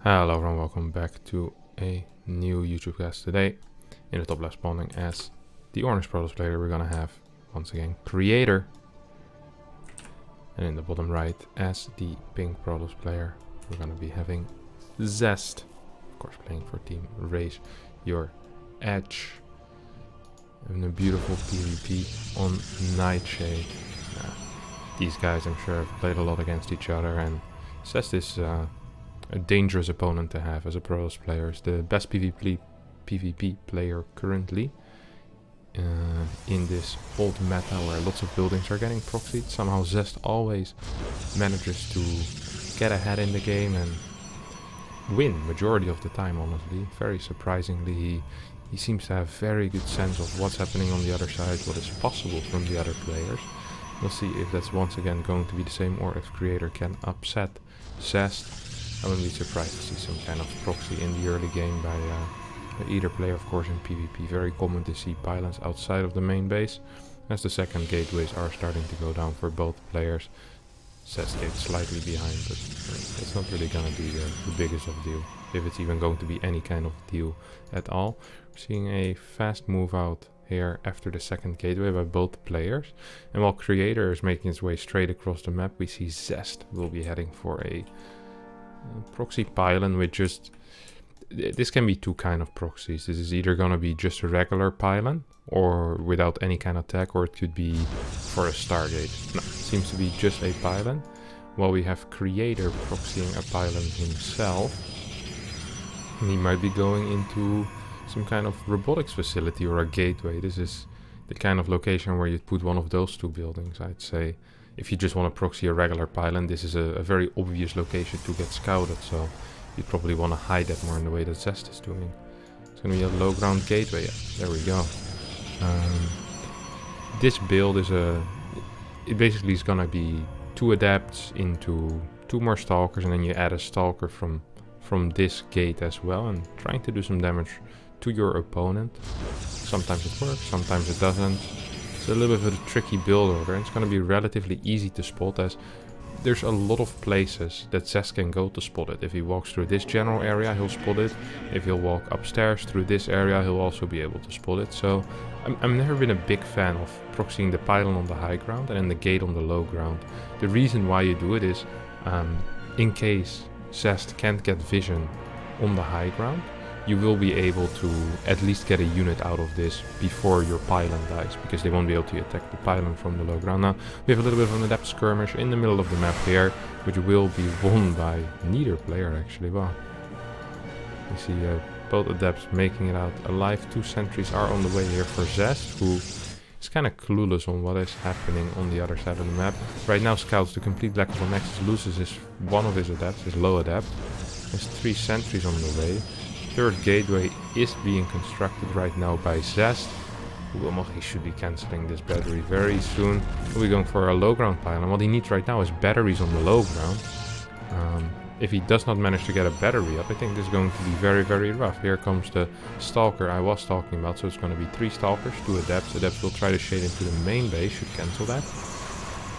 Hello everyone, welcome back to a new YouTube cast. Today, in the top left spawning as the orange Protoss player, we're gonna have, once again, Creator. And in the bottom right, as the pink Protoss player, we're gonna be having Zest. Of course, playing for team Raise Your Edge. Having a beautiful PvP on Nightshade. These guys, I'm sure, have played a lot against each other, and Zest is a dangerous opponent to have as a Protoss player. Is the best PvP player currently in this old meta where lots of buildings are getting proxied. Somehow Zest always manages to get ahead in the game and win majority of the time, honestly. Very surprisingly, he seems to have very good sense of what's happening on the other side, what is possible from the other players. We'll see if that's once again going to be the same or if Creator can upset Zest. I wouldn't be surprised to see some kind of proxy in the early game by either player, of course. In PvP, very common to see pylons outside of the main base, as the second gateways are starting to go down for both players. Zest gate slightly behind, but it's not really going to be the biggest of deal, if it's even going to be any kind of deal at all. We're seeing a fast move out here after the second gateway by both players, and while Creator is making his way straight across the map, we see Zest will be heading for a proxy pylon with just... This can be two kind of proxies. This is either going to be just a regular pylon or without any kind of tag, or it could be for a Stargate. No, it seems to be just a pylon. While we have Creator proxying a pylon himself. And he might be going into some kind of robotics facility or a gateway. This is the kind of location where you'd put one of those two buildings, I'd say. If you just want to proxy a regular pylon, this is a very obvious location to get scouted, so you'd probably want to hide that more in the way that Zest is doing. It's going to be a low ground gateway. Yeah, there we go. This build is it basically is going to be 2 adepts into 2 more stalkers, and then you add a stalker from this gate as well, and trying to do some damage to your opponent. Sometimes it works, sometimes it doesn't. It's a little bit of a tricky build order, and it's going to be relatively easy to spot, as there's a lot of places that Zest can go to spot it. If he walks through this general area, he'll spot it. If he'll walk upstairs through this area, he'll also be able to spot it. So I've never been a big fan of proxying the pylon on the high ground and then the gate on the low ground. The reason why you do it is in case Zest can't get vision on the high ground, you will be able to at least get a unit out of this before your pylon dies, because they won't be able to attack the pylon from the low ground. Now, we have a little bit of an adept skirmish in the middle of the map here, which will be won by neither player, actually. Well, you see both adepts making it out alive. 2 sentries are on the way here for Zest, who is kind of clueless on what is happening on the other side of the map. Right now, Scouts, the complete lack of a nexus, loses one of his adepts, his low adept. There's 3 sentries on the way. Third gateway is being constructed right now by Zest, who he should be cancelling this battery very soon. We'll be going for a low ground pylon. What he needs right now is batteries on the low ground. If he does not manage to get a battery up, I think this is going to be very, very rough. Here comes the stalker I was talking about. So it's going to be 3 stalkers, 2 adepts. Adepts will try to shade into the main base, should cancel that.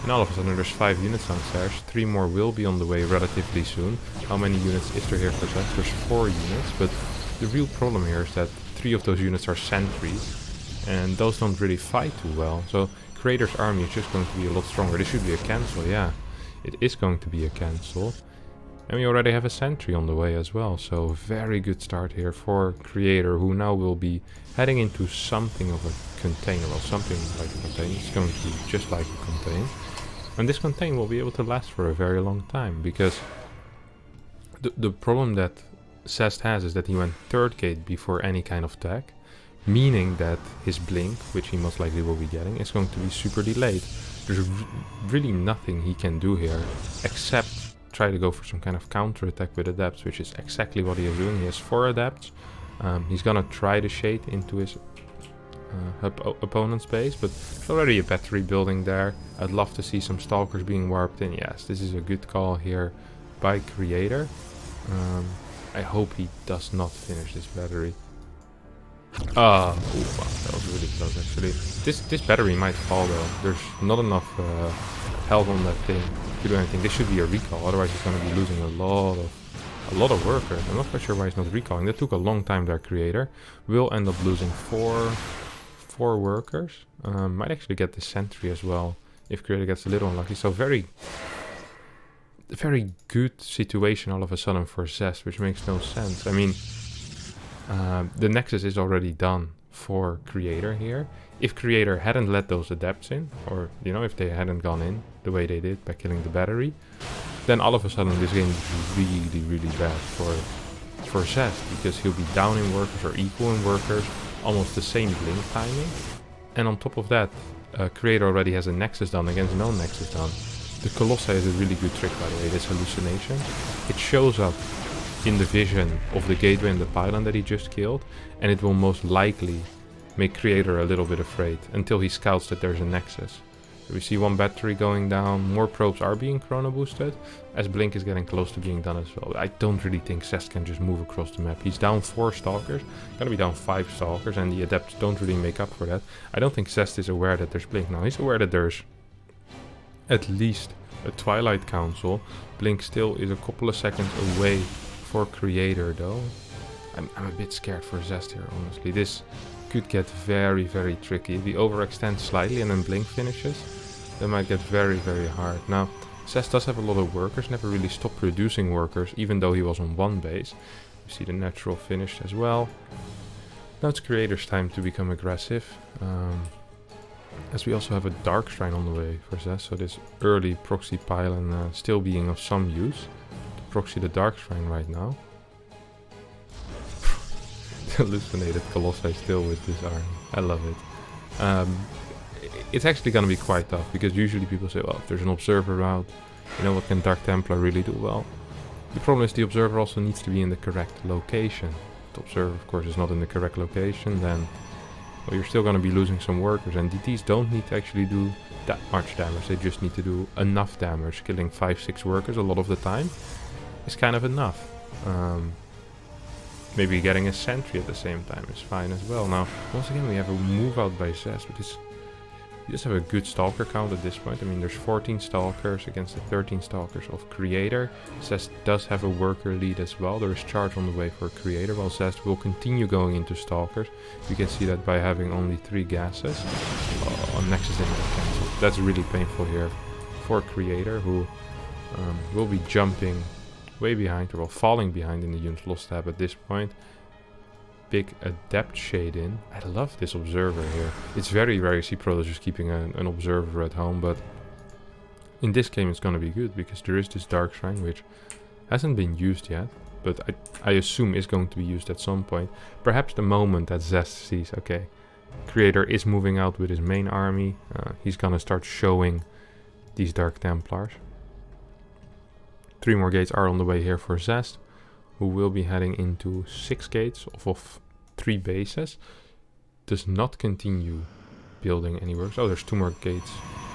And all of a sudden there's 5 units downstairs. 3 more will be on the way relatively soon. How many units is there here for Zest? There's 4 units, but the real problem here is that 3 of those units are sentries, and those don't really fight too well. So Creator's army is just going to be a lot stronger. This should be a cancel, yeah. It is going to be a cancel. And we already have a sentry on the way as well. So very good start here for Creator, who now will be heading into something of a container. Well, something like a container. It's going to be just like a container. And this container will be able to last for a very long time, because the problem that Zest has is that he went 3rd gate before any kind of tag, meaning that his blink, which he most likely will be getting, is going to be super delayed. There's really nothing he can do here except try to go for some kind of counter attack with adepts, which is exactly what he is doing. He has 4 adepts. He's gonna try to shade into his opponent's base, but there's already a battery building there. I'd love to see some stalkers being warped in. Yes, this is a good call here by Creator. I hope he does not finish this battery. Wow, that was really close actually. This battery might fall though. There's not enough health on that thing to do anything. This should be a recall, otherwise he's going to be losing a lot of a lot of workers. I'm not quite sure why he's not recalling. That took a long time, their creator. Will end up losing four workers. Might actually get the sentry as well if creator gets a little unlucky. So very good situation all of a sudden for Zest, which makes no sense. I mean, the Nexus is already done for creator here. If creator hadn't let those adepts in, or you know, if they hadn't gone in the way they did by killing the battery, then all of a sudden this game would be really, really bad for Zest, because he'll be down in workers or equal in workers, almost the same blink timing. And on top of that, creator already has a Nexus done against no Nexus done. The Colossi is a really good trick, by the way, this hallucination. It shows up in the vision of the gateway and the pylon that he just killed, and it will most likely make creator a little bit afraid until he scouts that there's a Nexus. So we see one battery going down, more probes are being chrono boosted, as blink is getting close to being done as well. I don't really think Zest can just move across the map. He's down 4 stalkers, gonna be down 5 stalkers, and the adepts don't really make up for that. I don't think Zest is aware that there's blink now. He's aware that there's at least a Twilight Council. Blink still is a couple of seconds away for creator though. I'm a bit scared for Zest here, honestly. This could get very, very tricky. If he overextends slightly and then blink finishes, that might get very, very hard. Now, Zest does have a lot of workers, never really stopped producing workers, even though he was on 1 base. You see the natural finish as well. Now it's creator's time to become aggressive. As we also have a Dark Shrine on the way for Zest, so this early proxy pylon still being of some use. To proxy the Dark Shrine right now. Hallucinated Colossi still with this army. I love it. It's actually going to be quite tough, because usually people say, well, if there's an observer route, you know, what can Dark Templar really do? Well, the problem is the observer also needs to be in the correct location. If the observer, of course, is not in the correct location, then well, you're still going to be losing some workers, and DTs don't need to actually do that much damage. They just need to do enough damage. Killing 5-6 workers a lot of the time is kind of enough. Maybe getting a sentry at the same time is fine as well. Now, once again, we have a move out by Zest, but you just have a good stalker count at this point. I mean, there's 14 stalkers against the 13 stalkers of creator. Zest does have a worker lead as well. There is charge on the way for creator, while Zest will continue going into stalkers. You can see that by having only 3 gases. On Nexus didn't get cancelled. That's really painful here for creator, who will be jumping way behind, or well, falling behind in the unit's lost tab at this point. Big adept shade in. I love this observer here. It's very rare you see pros just keeping an observer at home, but in this game it's gonna be good, because there is this Dark Shrine which hasn't been used yet, but I assume is going to be used at some point. Perhaps the moment that Zest sees, okay, creator is moving out with his main army, he's gonna start showing these Dark Templars. 3 more gates are on the way here for Zest, who will be heading into 6 gates of 3 bases. Does not continue building any works. Oh, there's 2 more gates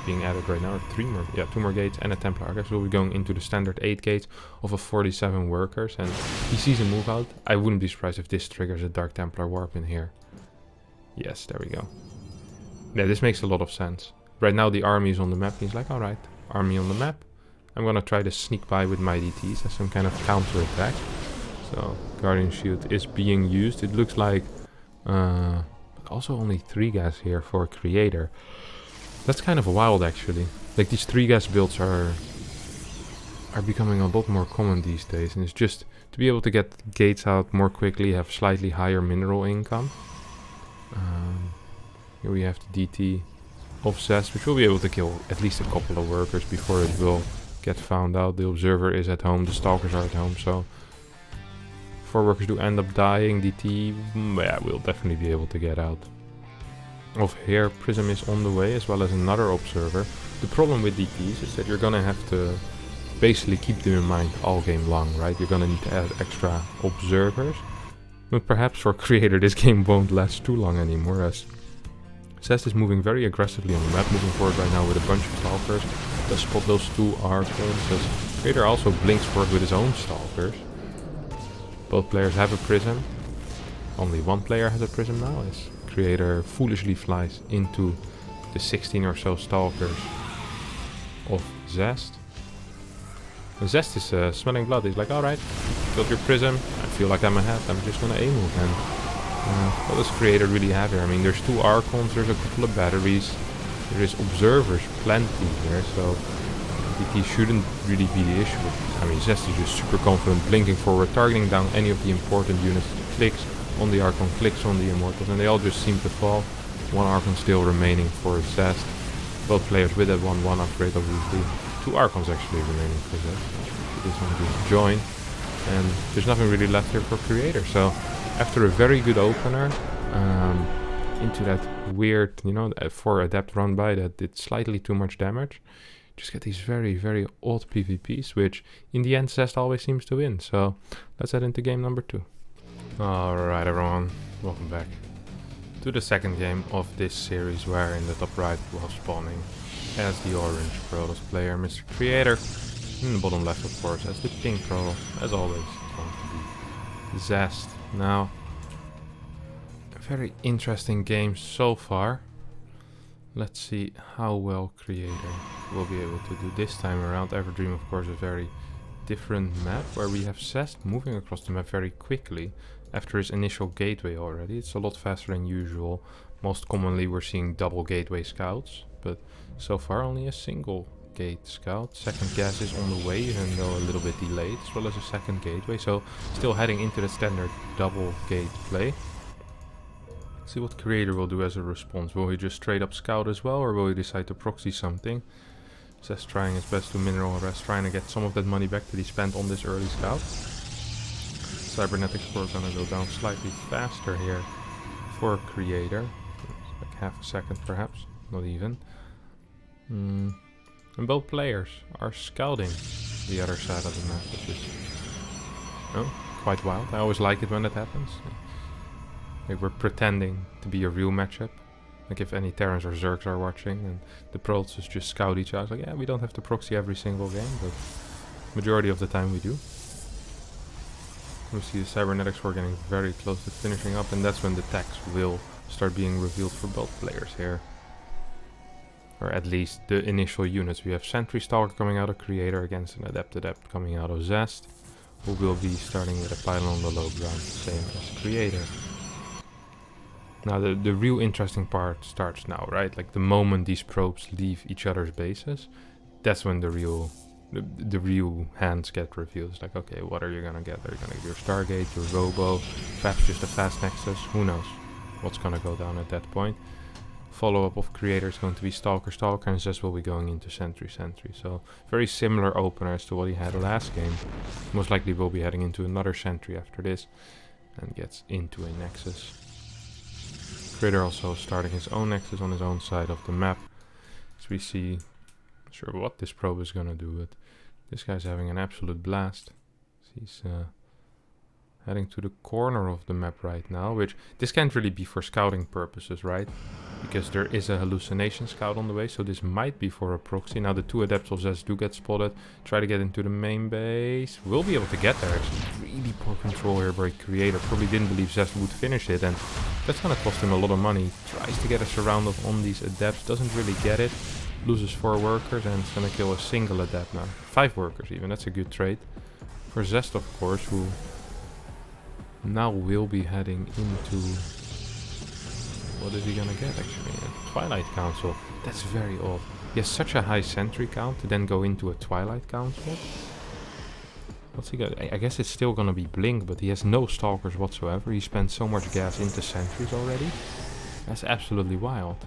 being added right now. 3 more, yeah, 2 more gates and a Templar Archives. We'll be going into the standard 8 gates of 47 workers, and he sees a move out. I wouldn't be surprised if this triggers a Dark Templar warp in here. Yes, there we go. Yeah, this makes a lot of sense. Right now the army is on the map. He's like, alright, army on the map. I'm gonna try to sneak by with my DTs as some kind of counter attack. So Guardian Shield is being used. It looks like also only 3 gas here for creator. That's kind of wild actually. Like, these 3 gas builds are becoming a lot more common these days, and it's just to be able to get gates out more quickly, have slightly higher mineral income. Here we have the DT of Zest, which will be able to kill at least a couple of workers before it will get found out. The observer is at home, the stalkers are at home, so 4 workers do end up dying. DT, yeah, will definitely be able to get out of here. Prism is on the way, as well as another observer. The problem with DTs is that you're gonna have to basically keep them in mind all game long, right? You're gonna need to add extra observers, but perhaps for creator this game won't last too long anymore, as Zest is moving very aggressively on the map, moving forward right now with a bunch of stalkers. Does spot those 2 archers, as creator also blinks forward with his own stalkers. Both players have a prism. Only one player has a prism now, as creator foolishly flies into the 16 or so stalkers of Zest. And Zest is smelling blood. He's like, alright, Build your prism. I feel like I'm ahead. I'm just gonna A-move. And what does Creator really have here? I mean, there's 2 Archons, there's a couple of batteries, there is Observers plenty here, so DT shouldn't really be the issue. I mean, Zest is just super confident, blinking forward, targeting down any of the important units, clicks on the Archon, clicks on the Immortals, and they all just seem to fall. 1 Archon still remaining for Zest. Both players with that 1/1 upgrade, obviously. 2 Archons actually remaining for Zest. This one just join, and there's nothing really left here for Creator. So after a very good opener, into that weird, you know, for Adept run by that did slightly too much damage, just get these very, very odd PvPs, which in the end Zest always seems to win. So let's head into game number 2. Alright everyone, welcome back to the second game of this series, where in the top right was spawning as the orange Protoss player, Mr. Creator. In the bottom left, of course, as the pink Pro, as always, it's going to be Zest. Now, a very interesting game so far. Let's see how well Creator will be able to do this time around. Everdream, of course, a very different map, where we have Zest moving across the map very quickly after his initial gateway already. It's a lot faster than usual. Most commonly we're seeing double gateway scouts, but so far only a single gate scout. Second gas is on the way, even though a little bit delayed, as well as a second gateway, so still heading into the standard double gate play. Let's see what Creator will do as a response. Will he just straight up scout as well, or will he decide to proxy something? Zest trying his best to mineral rest, trying to get some of that money back that he spent on this early scout. Cybernetics are gonna go down slightly faster here for Creator. Like half a second perhaps, not even. And both players are scouting the other side of the map, which is quite wild. I always like it when that happens. Like we're pretending to be a real matchup. Like if any Terrans or Zergs are watching and the Protoss just scout each other. Like, yeah, we don't have to proxy every single game, but majority of the time we do. We see the Cybernetics were getting very close to finishing up, and that's when the techs will start being revealed for both players here. Or at least the initial units. We have Sentry Stalker coming out of Creator against an Adept coming out of Zest, who will be starting with a pylon on the low ground, same as Creator. Now the real interesting part starts now, right? Like the moment these probes leave each other's bases, that's when the real hands get revealed. It's like, okay, what are you gonna get? Are you gonna get your Stargate, your Robo, perhaps just a fast Nexus? Who knows what's gonna go down at that point. Follow-up of Creator is going to be Stalker, and Zest will be going into Sentry. So very similar opener as to what he had last game. Most likely will be heading into another Sentry after this, and gets into a Nexus. Creator also starting his own Nexus on his own side of the map. As we see, not sure what this probe is gonna do, but this guy's having an absolute blast. He's heading to the corner of the map right now, which this can't really be for scouting purposes, right? Because there is a hallucination scout on the way, so this might be for a proxy. Now the 2 Adepts of Zest do get spotted. Try to get into the main base. Will be able to get there. It's really poor control here by Creator. Probably didn't believe Zest would finish it, and that's gonna cost him a lot of money. Tries to get a surround off on these Adepts, doesn't really get it. Loses 4 workers, and it's gonna kill a single Adept now. 5 workers even, that's a good trade. For Zest, of course, who now will be heading into... What is he gonna get actually? A Twilight Council. That's very odd. He has such a high sentry count to then go into a Twilight Council. What's he got? I guess it's still gonna be Blink, but he has no Stalkers whatsoever. He spent so much gas into sentries already. That's absolutely wild.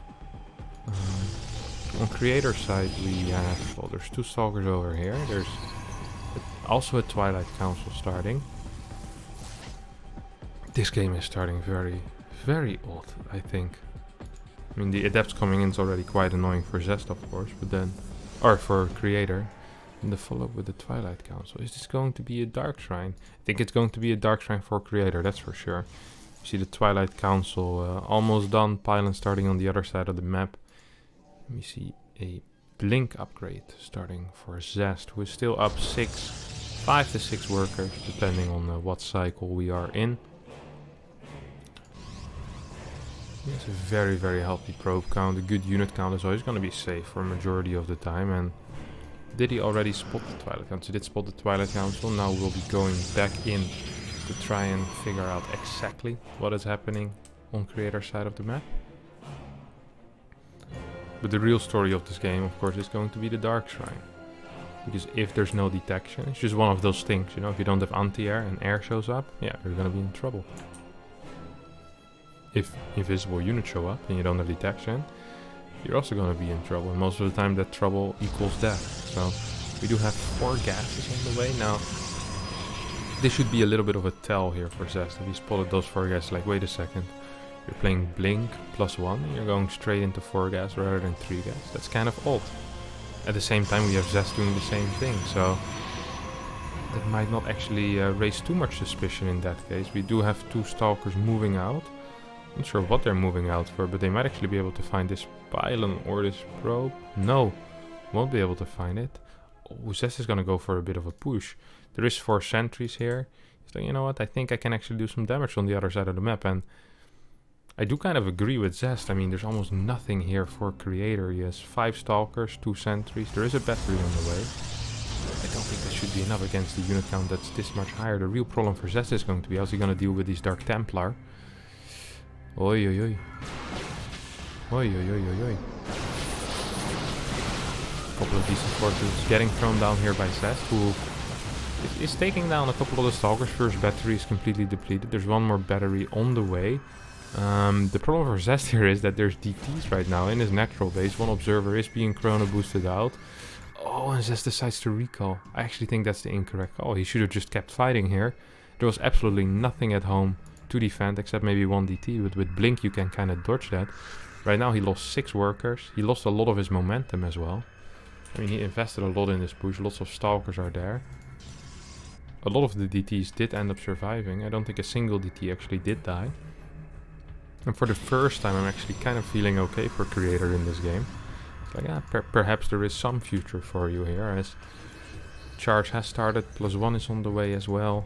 On Creator's side we have... Well, there's 2 Stalkers over here. There's also a Twilight Council starting. This game is starting very odd, I think. I mean, the Adepts coming in is already quite annoying for Zest, of course, but then... Or for Creator. And the follow-up with the Twilight Council. Is this going to be a Dark Shrine? I think it's going to be a Dark Shrine for Creator, that's for sure. You see the Twilight Council almost done. Pylon starting on the other side of the map. We see a Blink upgrade starting for Zest, who is still up 5 to 6 workers, depending on what cycle we are in. It's a very healthy probe count. A good unit count is always going to be safe for a majority of the time, and Did he already spot the Twilight Council? He did spot the Twilight Council. Now we'll be going back in to try and figure out exactly what is happening on creator side of the map. But the real story of this game, of course, is going to be the Dark Shrine. Because if there's no detection, it's just one of those things, you know, if you don't have anti-air and air shows up, yeah, you're gonna be in trouble. If invisible units show up and you don't have detection, you're also gonna be in trouble. And most of the time that trouble equals death. So we do have 4 gases on the way. Now, this should be a little bit of a tell here for Zest. If he spotted those 4 gases, like, wait a second, you're playing Blink +1 and you're going straight into 4 gas rather than 3 gas. That's kind of odd. At the same time, we have Zest doing the same thing, so that might not actually raise too much suspicion in that case. We do have 2 Stalkers moving out. Not sure what they're moving out for, but they might actually be able to find this pylon or this probe. No, won't be able to find it. Oh, Zest is gonna go for a bit of a push. There is 4 sentries here. He's like, you know what, I think I can actually do some damage on the other side of the map, and I do kind of agree with Zest. I mean, there's almost nothing here for creator. He has 5 Stalkers, 2 sentries. There is a battery on the way. I don't think that should be enough against the unit count that's this much higher. The real problem for Zest is going to be how's he going to deal with these Dark Templar. Oi, oi, oi. Oi, oi, oi, oi, oi. Couple of decent forces getting thrown down here by Zest, who is taking down a couple of the Stalkers. First battery is completely depleted. There's 1 more battery on the way. The problem for Zest here is that there's DTs right now in his natural base. 1 observer is being chrono boosted out. Oh, and Zest decides to recall. I actually think that's the incorrect call. He should have just kept fighting here. There was absolutely nothing at home to defend except maybe 1 DT, but with Blink you can kind of dodge that. Right now he lost 6 workers. He lost a lot of his momentum as well. I mean, he invested a lot in this push. Lots of Stalkers are there. A lot of the DTs did end up surviving. I don't think a single DT actually did die. And for the first time, I'm actually kind of feeling okay for creator in this game. It's like, yeah, perhaps there is some future for you here, as charge has started, +1 is on the way as well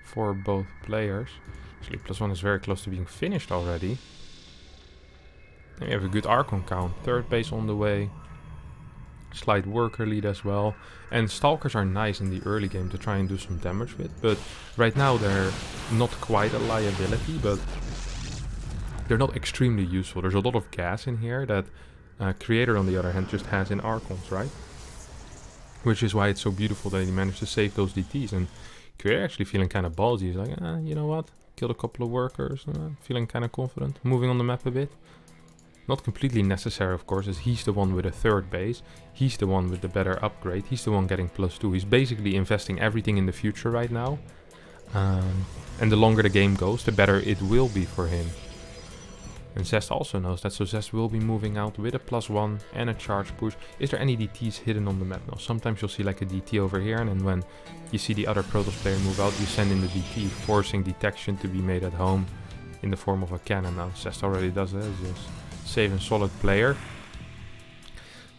for both players. Actually, +1 is very close to being finished already. And we have a good Archon count, 3rd base on the way. Slight worker lead as well. And Stalkers are nice in the early game to try and do some damage with, but right now they're not quite a liability, but they're not extremely useful. There's a lot of gas in here that creator on the other hand just has in Archons, right? Which is why it's so beautiful that he managed to save those DTs, and creator actually feeling kind of ballsy. He's like, you know what, killed a couple of workers, feeling kind of confident, moving on the map a bit. Not completely necessary, of course, as he's the one with a 3rd base. He's the one with the better upgrade. He's the one getting +2. He's basically investing everything in the future right now. And the longer the game goes, the better it will be for him. And Zest also knows that, so Zest will be moving out with a +1 and a charge push. Is there any DTs hidden on the map? No, sometimes you'll see like a DT over here, and then when you see the other Protoss player move out, you send in the DT, forcing detection to be made at home in the form of a cannon. Now, Zest already does that. Save and solid player.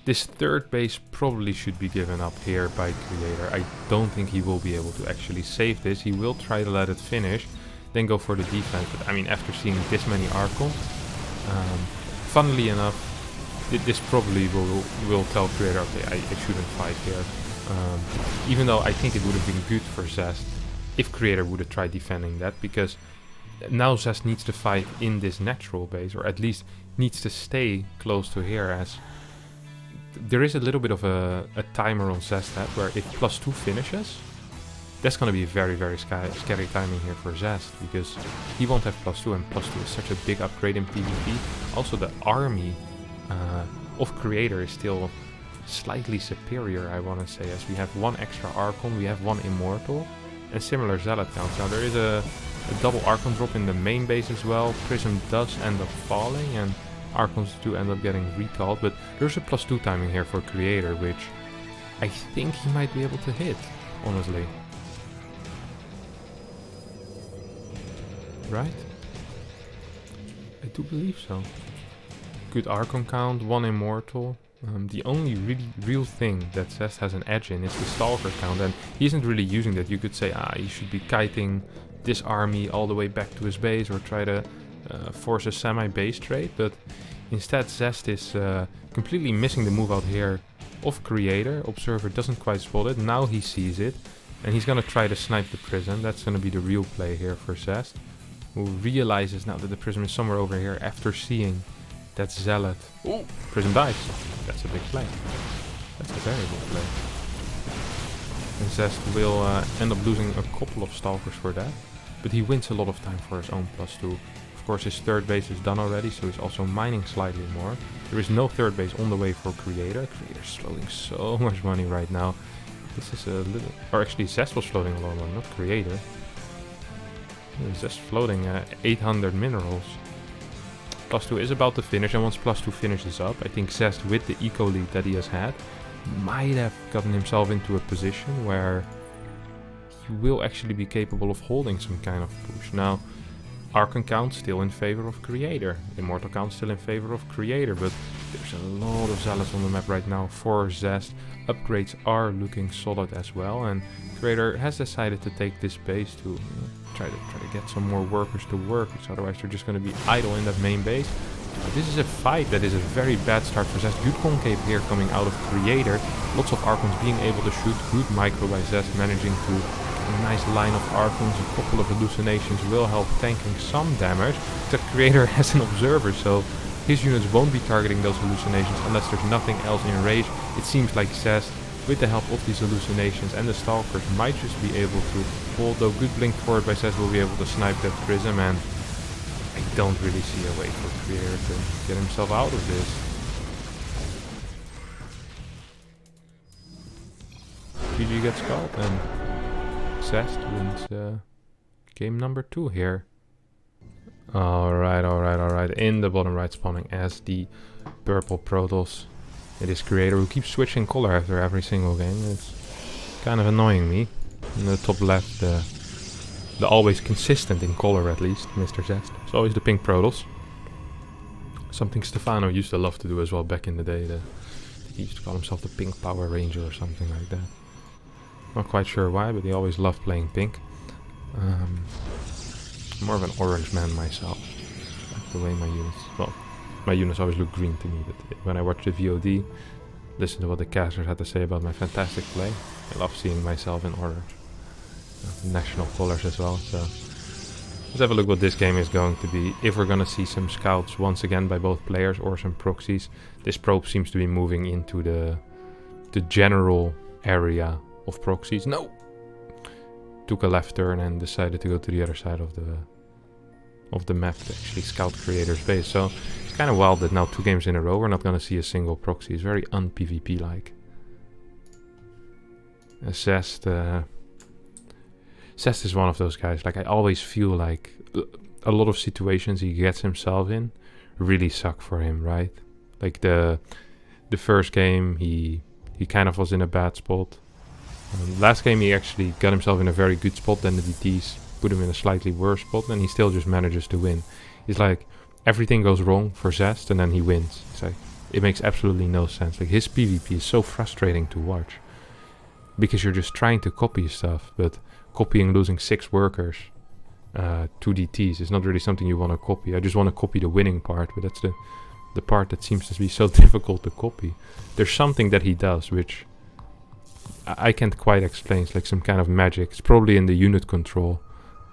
This 3rd base probably should be given up here by creator. I don't think he will be able to actually save this. He will try to let it finish, then go for the defense. But I mean, after seeing this many Archons, funnily enough, this probably will tell creator, okay, I shouldn't fight here. Even though I think it would have been good for Zest if creator would have tried defending that, because now Zest needs to fight in this natural base, or at least needs to stay close to here, as there is a little bit of a timer on Zest where if +2 finishes, that's going to be very, very scary timing here for Zest, because he won't have +2, and +2 is such a big upgrade in PvP. Also, the army of creator is still slightly superior, I want to say, as we have 1 extra Archon, we have 1 Immortal, and similar Zealot counts. Now, there is a double Archon drop in the main base as well. Prism does end up falling, and Archons do end up getting recalled, but there's a +2 timing here for creator, which I think he might be able to hit, honestly. Right? I do believe so. Good Archon count, 1 Immortal. The only really real thing that Zest has an edge in is the Stalker count, and he isn't really using that. You could say, he should be kiting this army all the way back to his base, or try to force a semi-base trade, but instead Zest is completely missing the move out here of Creator. Observer doesn't quite spot it. Now he sees it. And he's gonna try to snipe the Prism. That's gonna be the real play here for Zest, who realizes now that the Prism is somewhere over here after seeing that Zealot. Ooh, Prism dies. That's a big play. That's a very big play. And Zest will end up losing a couple of Stalkers for that. But he wins a lot of time for his own +2. Of course, his third base is done already, so he's also mining slightly more. There is no third base on the way for Creator. Creator's floating so much money right now. This is a little... Or actually, Zest was floating a lot more, not Creator. Zest floating 800 minerals. +2 is about to finish, and once +2 finishes up, I think Zest, with the eco lead that he has had, might have gotten himself into a position where he will actually be capable of holding some kind of push. Now, Archon count still in favor of Creator. Immortal count still in favor of Creator, but there's a lot of Zealots on the map right now for Zest. Upgrades are looking solid as well, and Creator has decided to take this base to try to get some more workers to work, because otherwise they're just going to be idle in that main base. This is a fight that is a very bad start for Zest. Good concave here coming out of Creator. Lots of Archons being able to shoot. Good micro by Zest, managing to a nice line of Archons. A couple of hallucinations will help tanking some damage. The Creator has an observer, so his units won't be targeting those hallucinations unless there's nothing else in range. It seems like Zest, with the help of these hallucinations and the Stalkers, might just be able to, although good blink forward by Zest, will be able to snipe that Prism, and I don't really see a way for Creator to get himself out of this. GG gets caught, and Zest wins game number 2 here. Alright. In the bottom right spawning as the purple Protoss. It is Creator who keeps switching color after every single game. It's kind of annoying me. In the top left, the always consistent in color, at least, Mr. Zest. It's always the pink Protoss. Something Stefano used to love to do as well back in the day. He used to call himself the Pink Power Ranger or something like that. Not quite sure why, but he always loved playing pink. More of an orange man myself. Like the way my units... Well, my units always look green to me, but when I watch the VOD, listen to what the casters had to say about my fantastic play, I love seeing myself in orange. National colors as well, so... Let's have a look what this game is going to be. If we're gonna see some scouts once again by both players or some proxies. This probe seems to be moving into the general area of proxies. No! Took a left turn and decided to go to the other side of the map to actually scout Creator's base. So it's kind of wild that now 2 games in a row we're not gonna see a single proxy. It's very un-PvP like. Zest is one of those guys. Like, I always feel like a lot of situations he gets himself in really suck for him, right? Like the first game he kind of was in a bad spot. Last game he actually got himself in a very good spot, then the DTs put him in a slightly worse spot, and he still just manages to win. It's like everything goes wrong for Zest and then he wins. It's like, it makes absolutely no sense. Like, his PvP is so frustrating to watch, because you're just trying to copy stuff, but copying losing 6 workers, 2 DTs is not really something you want to copy. I just want to copy the winning part, but that's the part that seems to be so difficult to copy. There's something that he does which I can't quite explain. It's like some kind of magic. It's probably in the unit control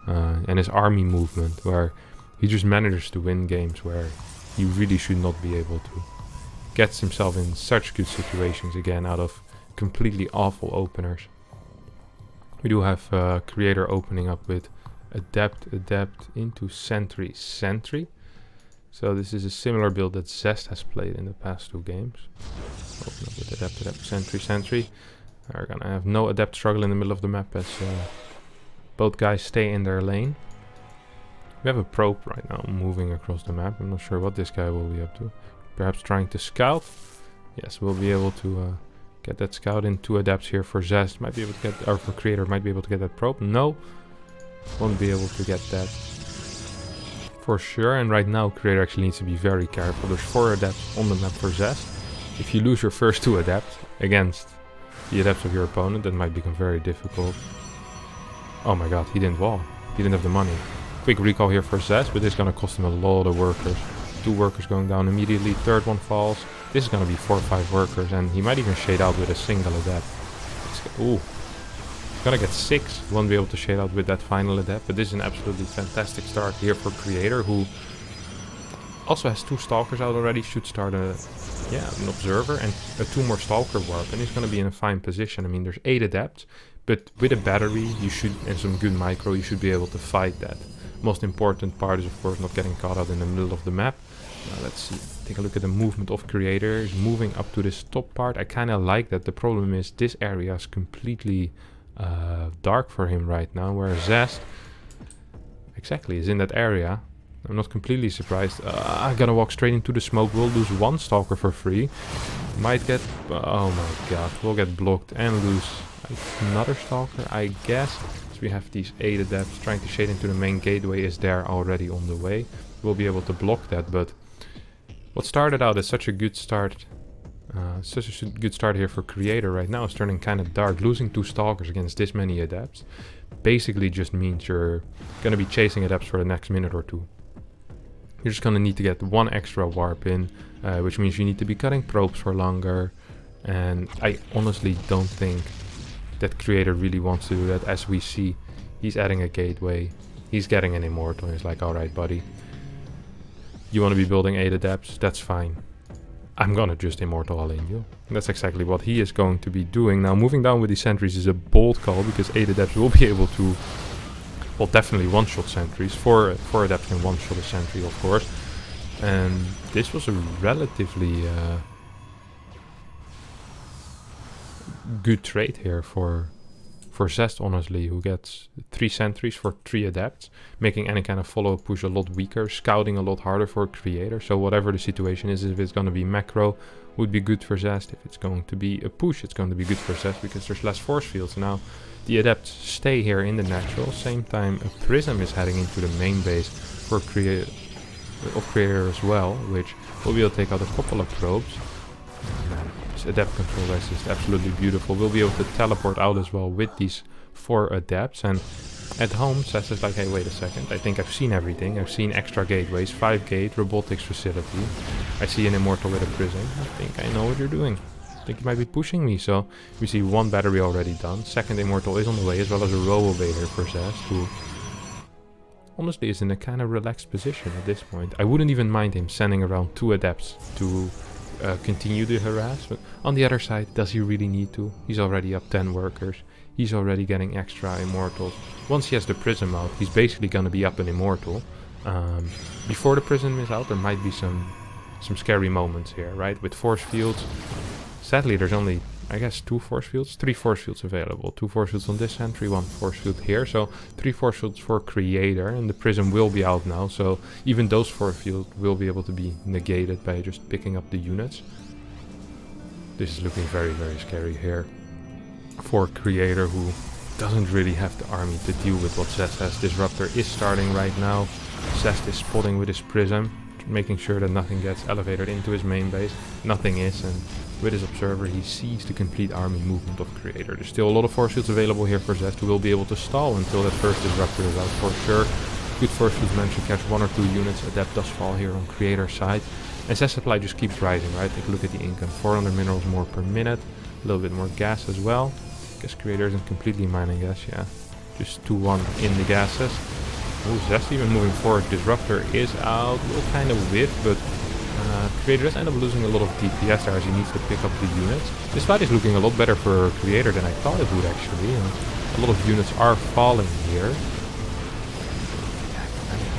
and his army movement, where he just manages to win games where he really should not be able to. Gets himself in such good situations again out of completely awful openers. We do have Creator opening up with Adept into Sentry. So this is a similar build that Zest has played in the past 2 games. Open up with Adept, Sentry. We're gonna have no Adept struggle in the middle of the map as both guys stay in their lane. We have a probe right now moving across the map. I'm not sure what this guy will be up to. Perhaps trying to scout. Yes, we'll be able to get that scout in. 2 Adepts here for Zest. Might be able to get, or for Creator, might be able to get that probe. No, won't be able to get that for sure. And right now Creator actually needs to be very careful. There's 4 Adepts on the map for Zest. If you lose your first 2 Adepts against the Adepts of your opponent, that might become very difficult. Oh my god, he didn't wall. He didn't have the money. Quick recall here for Zest, but it's gonna cost him a lot of workers. 2 workers going down immediately. 3rd one falls. This is going to be 4 or 5 workers, and he might even shade out with a single adept. Ooh. Gonna get 6. Won't be able to shade out with that final adept, but this is an absolutely fantastic start here for Creator, who also has 2 stalkers out already. Should start an observer and 2 more stalker warp, and he's gonna be in a fine position. I mean, there's 8 adepts, but with a battery you should, and some good micro, you should be able to fight that. Most important part is of course not getting caught out in the middle of the map. Let's see, take a look at the movement of Creator. He's moving up to this top part. I kind of like that. The problem is this area is completely dark for him right now, whereas Zest exactly is in that area. I'm not completely surprised. I'm gonna walk straight into the smoke. We'll lose 1 stalker for free. Might get, oh my god, we'll get blocked and lose another stalker, I guess. So we have these 8 adepts trying to shade into the main gateway is there already on the way. We'll be able to block that, but what started out as such a good start, such a good start here for Creator right now is turning kind of dark. Losing 2 stalkers against this many adepts basically just means you're gonna be chasing adepts for the next minute or 2. You're just gonna need to get 1 extra warp in, which means you need to be cutting probes for longer, and I honestly don't think that Creator really wants to do that. As we see, he's adding a gateway, he's getting an immortal, and he's like, alright buddy, you want to be building 8 adepts, that's fine. I'm gonna just immortal all in you. And that's exactly what he is going to be doing. Now moving down with the sentries is a bold call, because 8 adepts will be able to, well, definitely one-shot sentries. 4 adepts can one-shot a sentry, of course. And this was a relatively good trade here for Zest, honestly, who gets 3 sentries for 3 adepts, making any kind of follow push a lot weaker, scouting a lot harder for Creator. So whatever the situation is, if it's going to be macro, would be good for Zest. If it's going to be a push, it's going to be good for Zest, because there's less force fields. Now the adepts stay here in the natural. Same time, a prism is heading into the main base for Creator as well, which will be able to take out a couple of probes. This adept control is just absolutely beautiful. We'll be able to teleport out as well with these 4 adepts, and at home Zest is like, hey, wait a second, I think I've seen everything. I've seen extra gateways, 5 gate, robotics facility. I see an immortal with a prism. I think I know what you're doing. I think you might be pushing me. So we see 1 battery already done. 2nd immortal is on the way, as well as a robo vader for Zest, who honestly is in a kind of relaxed position at this point. I wouldn't even mind him sending around 2 adepts to continue the harassment. On the other side, does he really need to? He's already up 10 workers. He's already getting extra immortals. Once he has the prism out, he's basically going to be up an immortal. Before the prism is out, there might be some scary moments here, right? With force fields. Sadly, there's only, I guess, 2 force fields, 3 force fields available. 2 force fields on this sentry, 1 force field here. So 3 force fields for Creator, and the prism will be out now. So even those force fields will be able to be negated by just picking up the units. This is looking very, very scary here for Creator, who doesn't really have the army to deal with what Zest has. Disruptor is starting right now. Zest is spotting with his prism, making sure that nothing gets elevated into his main base. Nothing is, and with his observer he sees the complete army movement of Creator. There's still a lot of force fields available here for Zest, who will be able to stall until that first disruptor is out for sure. Good force fields managed to catch 1 or 2 units. Adept does fall here on Creator's side. And Zest supply just keeps rising, right? Take a look at the income. 400 minerals more per minute. A little bit more gas as well. I guess Creator isn't completely mining gas, yeah. Just 2-1 in the gases. Oh, Zest even moving forward. Disruptor is out. Will kind of whiff, but Creator does end up losing a lot of DPS there as he needs to pick up the units. This fight is looking a lot better for Creator than I thought it would, actually. And a lot of units are falling here.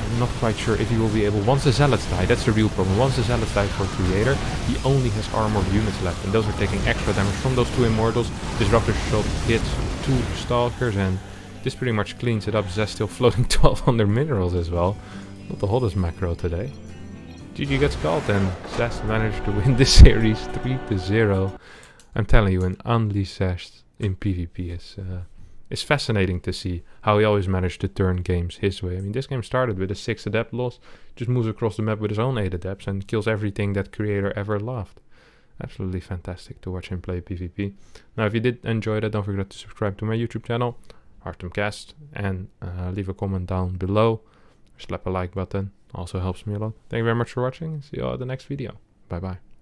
I'm not quite sure if he will be able, once the Zealots die, that's the real problem. Once the Zealots die for Creator, he only has armored units left, and those are taking extra damage from those 2 immortals. Disruptor shot hits 2 stalkers, and this pretty much cleans it up. Zest still floating 1200 minerals as well. Not the hottest macro today. GG gets called, and Zest managed to win this series 3-0. I'm telling you, an unleashed Zest in PvP is fascinating to see how he always managed to turn games his way. I mean, this game started with a 6 adept loss, just moves across the map with his own 8 adepts and kills everything that Creator ever loved. Absolutely fantastic to watch him play PvP. Now, if you did enjoy that, don't forget to subscribe to my YouTube channel, HeartMcast, and leave a comment down below. Slap a like button, also helps me a lot. Thank you very much for watching. See you all at the next video. Bye bye.